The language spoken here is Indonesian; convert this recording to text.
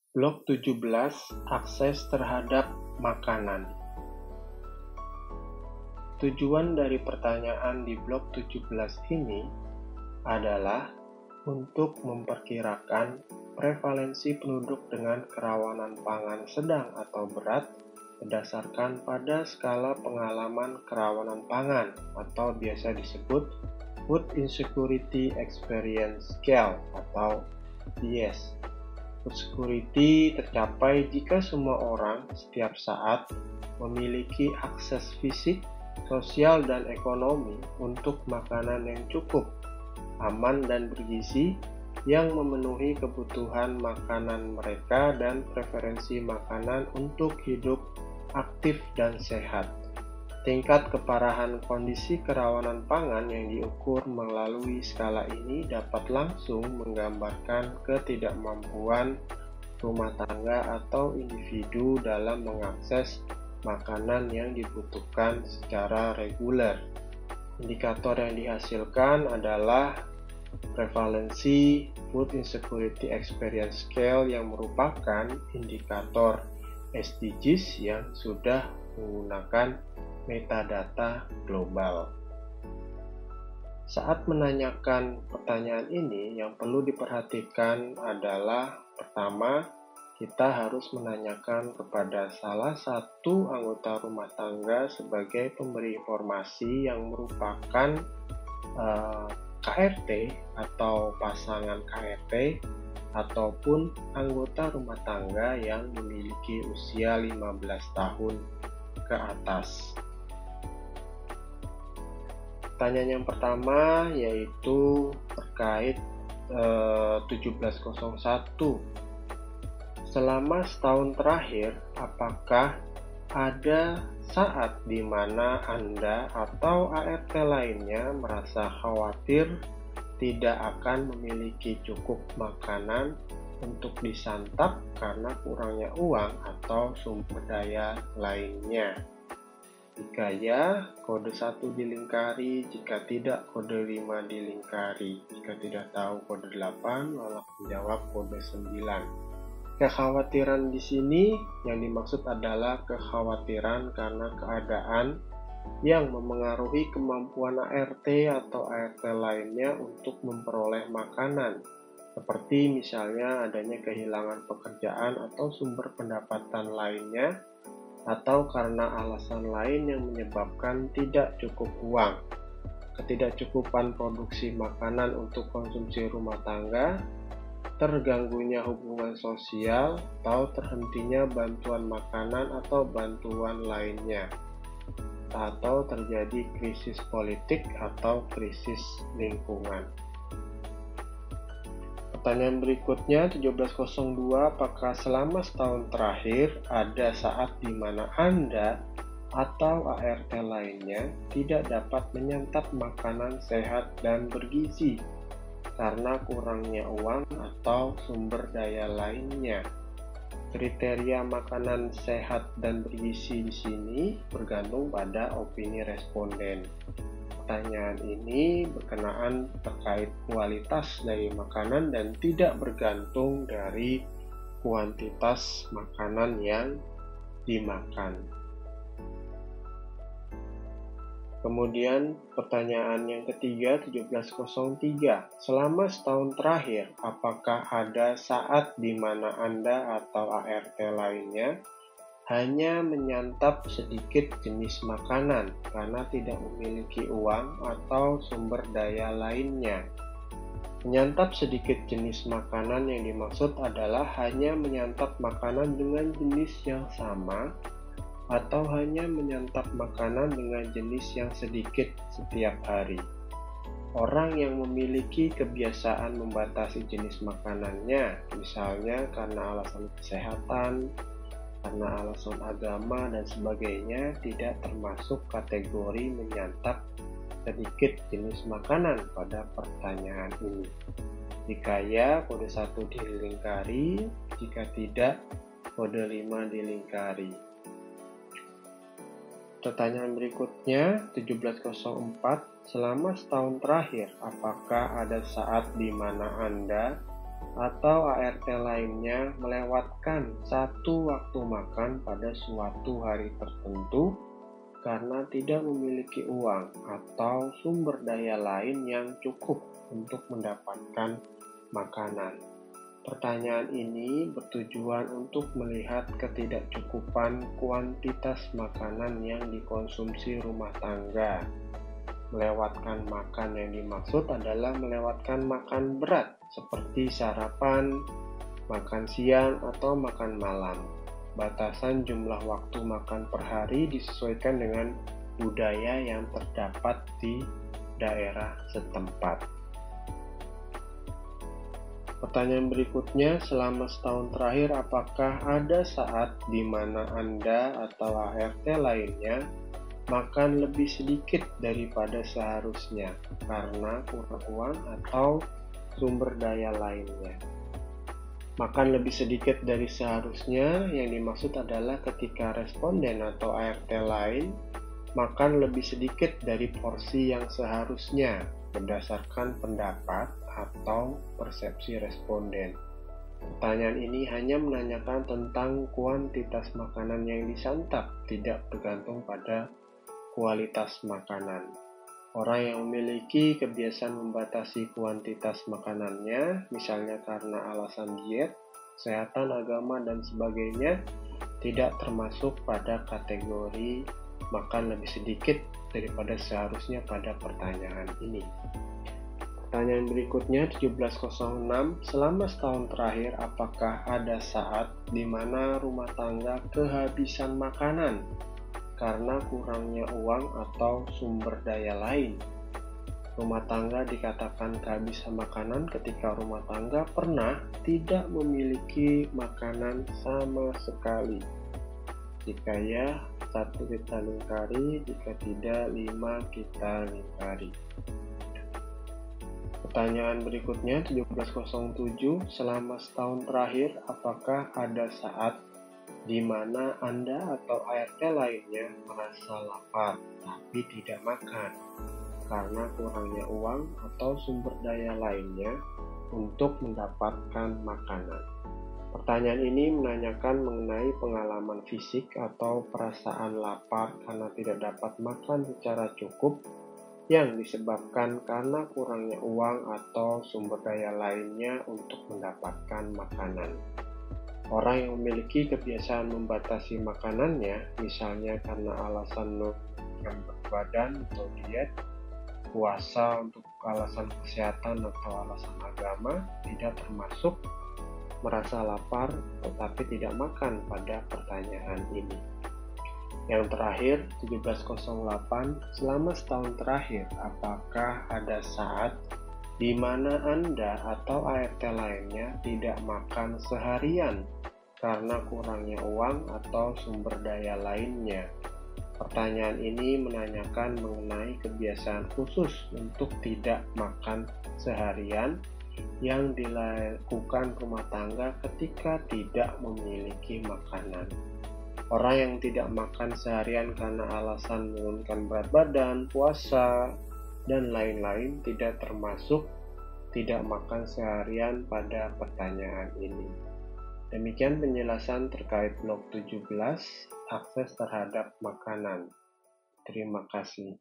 Blok 17, akses terhadap makanan. Tujuan dari pertanyaan di blok 17 ini adalah untuk memperkirakan prevalensi penduduk dengan kerawanan pangan sedang atau berat berdasarkan pada skala pengalaman kerawanan pangan atau biasa disebut Food Insecurity Experience Scale atau FIES. Food security tercapai jika semua orang setiap saat memiliki akses fisik, sosial, dan ekonomi untuk makanan yang cukup, aman, dan bergizi yang memenuhi kebutuhan makanan mereka dan preferensi makanan untuk hidup aktif dan sehat. Tingkat keparahan kondisi kerawanan pangan yang diukur melalui skala ini dapat langsung menggambarkan ketidakmampuan rumah tangga atau individu dalam mengakses makanan yang dibutuhkan secara reguler. Indikator yang dihasilkan adalah prevalensi Food Insecurity Experience Scale yang merupakan indikator SDGs yang sudah menggunakan metadata global. Saat menanyakan pertanyaan ini, yang perlu diperhatikan adalah pertama, kita harus menanyakan kepada salah satu anggota rumah tangga sebagai pemberi informasi yang merupakan KRT atau pasangan KRT ataupun anggota rumah tangga yang memiliki usia 15 tahun ke atas. Pertanyaan yang pertama yaitu terkait 1701. Selama setahun terakhir, apakah ada saat di mana Anda atau ART lainnya merasa khawatir tidak akan memiliki cukup makanan untuk disantap karena kurangnya uang atau sumber daya lainnya? Jika ya, kode 1 dilingkari, jika tidak kode 5 dilingkari, jika tidak tahu kode 8, malah menjawab kode 9. Kekhawatiran di sini yang dimaksud adalah kekhawatiran karena keadaan yang memengaruhi kemampuan ART atau ART lainnya untuk memperoleh makanan, seperti misalnya adanya kehilangan pekerjaan atau sumber pendapatan lainnya, atau karena alasan lain yang menyebabkan tidak cukup uang, ketidakcukupan produksi makanan untuk konsumsi rumah tangga, terganggunya hubungan sosial, atau terhentinya bantuan makanan atau bantuan lainnya, atau terjadi krisis politik atau krisis lingkungan. Pertanyaan berikutnya 1702, apakah selama setahun terakhir ada saat di mana Anda atau ART lainnya tidak dapat menyantap makanan sehat dan bergizi karena kurangnya uang atau sumber daya lainnya? Kriteria makanan sehat dan bergizi di sini bergantung pada opini responden. Pertanyaan ini berkenaan terkait kualitas dari makanan dan tidak bergantung dari kuantitas makanan yang dimakan. Kemudian pertanyaan yang ketiga 1703. Selama setahun terakhir, apakah ada saat di mana Anda atau ART lainnya hanya menyantap sedikit jenis makanan karena tidak memiliki uang atau sumber daya lainnya? Menyantap sedikit jenis makanan yang dimaksud adalah hanya menyantap makanan dengan jenis yang sama atau hanya menyantap makanan dengan jenis yang sedikit setiap hari. Orang yang memiliki kebiasaan membatasi jenis makanannya, misalnya karena alasan kesehatan, karena alasan agama, dan sebagainya, tidak termasuk kategori menyantap sedikit jenis makanan pada pertanyaan ini. Jika ya, kode 1 dilingkari, jika tidak, kode 5 dilingkari. Pertanyaan berikutnya 1704, selama setahun terakhir, apakah ada saat di mana Anda atau ART lainnya melewatkan satu waktu makan pada suatu hari tertentu karena tidak memiliki uang atau sumber daya lain yang cukup untuk mendapatkan makanan. Pertanyaan ini bertujuan untuk melihat ketidakcukupan kuantitas makanan yang dikonsumsi rumah tangga. Melewatkan makan yang dimaksud adalah melewatkan makan berat seperti sarapan, makan siang, atau makan malam. Batasan jumlah waktu makan per hari disesuaikan dengan budaya yang terdapat di daerah setempat. Pertanyaan berikutnya, selama setahun terakhir apakah ada saat di mana Anda atau ART lainnya makan lebih sedikit daripada seharusnya karena kurang uang atau sumber daya lainnya? Makan lebih sedikit dari seharusnya yang dimaksud adalah ketika responden atau ART lain makan lebih sedikit dari porsi yang seharusnya berdasarkan pendapat atau persepsi responden. Pertanyaan ini hanya menanyakan tentang kuantitas makanan yang disantap, tidak bergantung pada kualitas makanan. Orang yang memiliki kebiasaan membatasi kuantitas makanannya, misalnya karena alasan diet, kesehatan, agama, dan sebagainya, tidak termasuk pada kategori makan lebih sedikit daripada seharusnya pada pertanyaan ini. Pertanyaan berikutnya 1706, selama setahun terakhir apakah ada saat di mana rumah tangga kehabisan makanan karena kurangnya uang atau sumber daya lain? Rumah tangga dikatakan kehabisan makanan ketika rumah tangga pernah tidak memiliki makanan sama sekali. Jika ya, 1 kita lingkari, jika tidak 5 kita lingkari. Pertanyaan berikutnya 1707, selama setahun terakhir apakah ada saat di mana Anda atau ART lainnya merasa lapar tapi tidak makan karena kurangnya uang atau sumber daya lainnya untuk mendapatkan makanan? Pertanyaan ini menanyakan mengenai pengalaman fisik atau perasaan lapar karena tidak dapat makan secara cukup yang disebabkan karena kurangnya uang atau sumber daya lainnya untuk mendapatkan makanan. Orang yang memiliki kebiasaan membatasi makanannya, misalnya karena alasan menurunkan berat badan atau diet, puasa untuk alasan kesehatan atau alasan agama, tidak termasuk merasa lapar tetapi tidak makan pada pertanyaan ini. Yang terakhir, 1708, selama setahun terakhir, apakah ada saat di mana Anda atau ART lainnya tidak makan seharian karena kurangnya uang atau sumber daya lainnya? Pertanyaan ini menanyakan mengenai kebiasaan khusus untuk tidak makan seharian yang dilakukan rumah tangga ketika tidak memiliki makanan. Orang yang tidak makan seharian karena alasan menurunkan berat badan, puasa, dan lain-lain tidak termasuk tidak makan seharian pada pertanyaan ini. Demikian penjelasan terkait blok 17, akses terhadap makanan. Terima kasih.